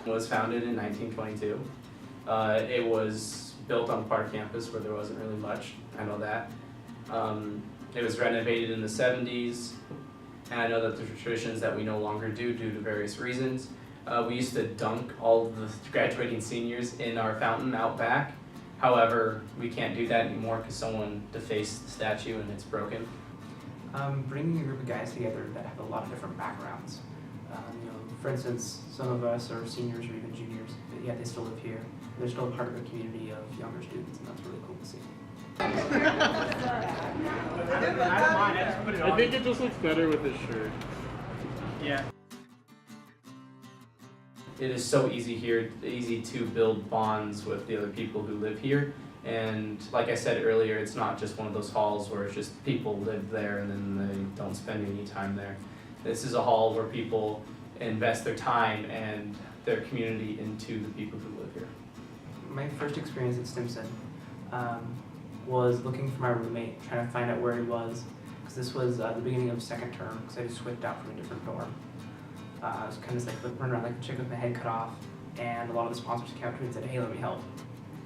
was founded in 1922. It was built on Park campus where there wasn't really much, I know that. It was renovated in the 70s, and I know that there are traditions that we no longer do due to various reasons. We used to dunk all of the graduating seniors in our fountain out back. However, we can't do that anymore because someone defaced the statue and it's broken. Bringing a group of guys together that have a lot of different backgrounds. For instance, some of us are seniors or even juniors, but yet they still live here. They're still a part of a community of younger students, and that's really cool to see. I think it just looks better with this shirt. Yeah. It is so easy to build bonds with the other people who live here. And like I said earlier, it's not just one of those halls where it's just people live there and then they don't spend any time there. This is a hall where people invest their time and their community into the people who live here. My first experience at Stimson was looking for my roommate, trying to find out where he was, because this was the beginning of second term, because I just switched out from a different dorm. I was kind of like running around like a chick with my head cut off, and a lot of the sponsors came up to me and said, "Hey, let me help.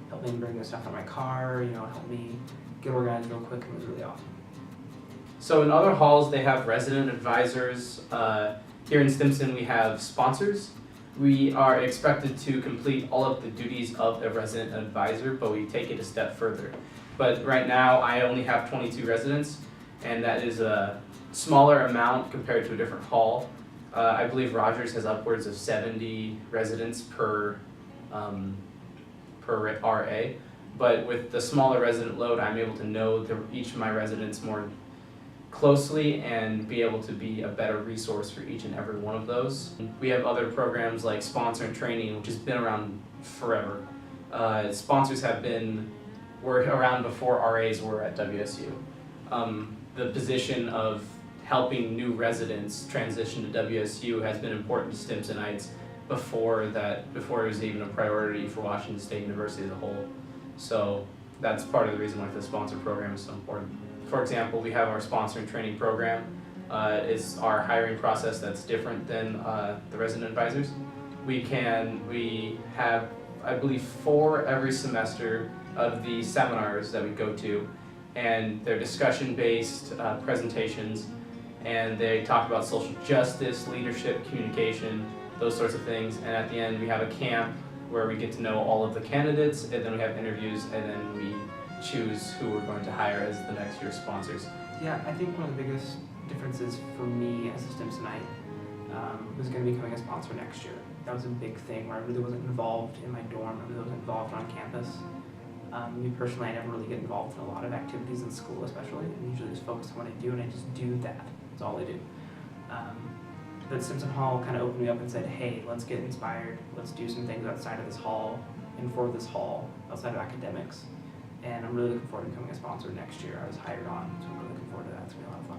Help me bring this stuff out of my car, help me get organized real quick," and it was really awesome. So in other halls, they have resident advisors. Here in Stimson, we have sponsors. We are expected to complete all of the duties of a resident advisor, but we take it a step further. But right now, I only have 22 residents, and that is a smaller amount compared to a different hall. I believe Rogers has upwards of 70 residents per RA, but with the smaller resident load, I'm able to know each of my residents more closely and be able to be a better resource for each and every one of those. We have other programs like sponsor and training, which has been around forever. Sponsors were around before RAs were at WSU. The position of helping new residents transition to WSU has been important to Stimsonites before it was even a priority for Washington State University as a whole. So that's part of the reason why the sponsor program is so important. For example, we have our sponsor and training program. It's our hiring process that's different than the resident advisors. We have, I believe, 4 every semester of the seminars that we go to, and they're discussion-based presentations, and they talk about social justice, leadership, communication, those sorts of things. And at the end, we have a camp where we get to know all of the candidates, and then we have interviews, and then we choose who we're going to hire as the next year's sponsors. Yeah, I think one of the biggest differences for me as a Stimsonite was going to be becoming a sponsor next year. That was a big thing where I really wasn't involved in my dorm, I really wasn't involved on campus. Me personally, I never really get involved in a lot of activities in school especially. I usually just focus on what I do, and I just do that. That's all I do. But Stimson Hall kind of opened me up and said, "Hey, let's get inspired. Let's do some things outside of this hall and for this hall, outside of academics." And I'm really looking forward to becoming a sponsor next year. I was hired on, so I'm really looking forward to that. It's going to be a lot of fun.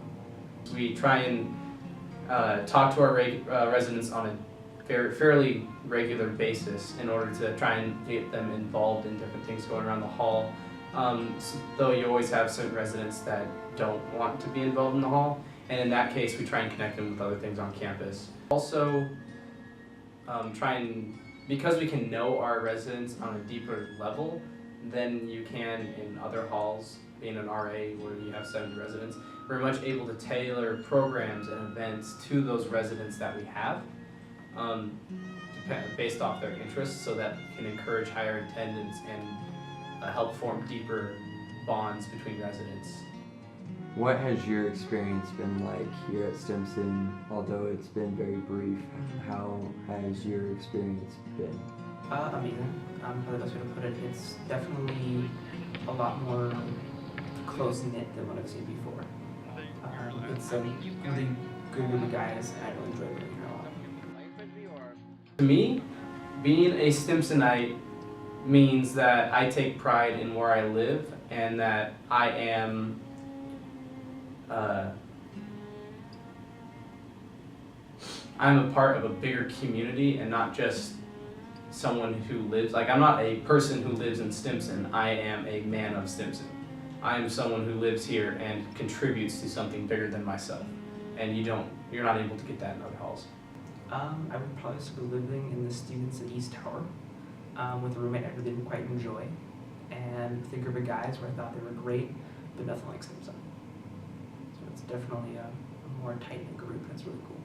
We try and talk to our residents on a fairly regular basis in order to try and get them involved in different things going around the hall. Though you always have certain residents that don't want to be involved in the hall, and in that case we try and connect them with other things on campus. Also, because we can know our residents on a deeper level than you can in other halls, being an RA where you have 70 residents, we're much able to tailor programs and events to those residents that we have, based off their interests, so that we can encourage higher attendance and help form deeper bonds between residents. What has your experience been like here at Stimson? Although it's been very brief, how has your experience been? Amazing. Probably the best way to put it. It's definitely a lot more close-knit than what I've seen before. It's a really good group of guys, and I really enjoy being here a lot. To me, being a Stimsonite means that I take pride in where I live and that I am I'm a part of a bigger community and not just someone who lives, I'm not a person who lives in Stimson, I am a man of Stimson. I am someone who lives here and contributes to something bigger than myself. And you're not able to get that in other halls. I would probably still be living in the Stevenson East Tower with a roommate I really didn't quite enjoy, and with a group of guys where I thought they were great, but nothing like Simpson. So it's definitely a more tight-knit group, and it's really cool.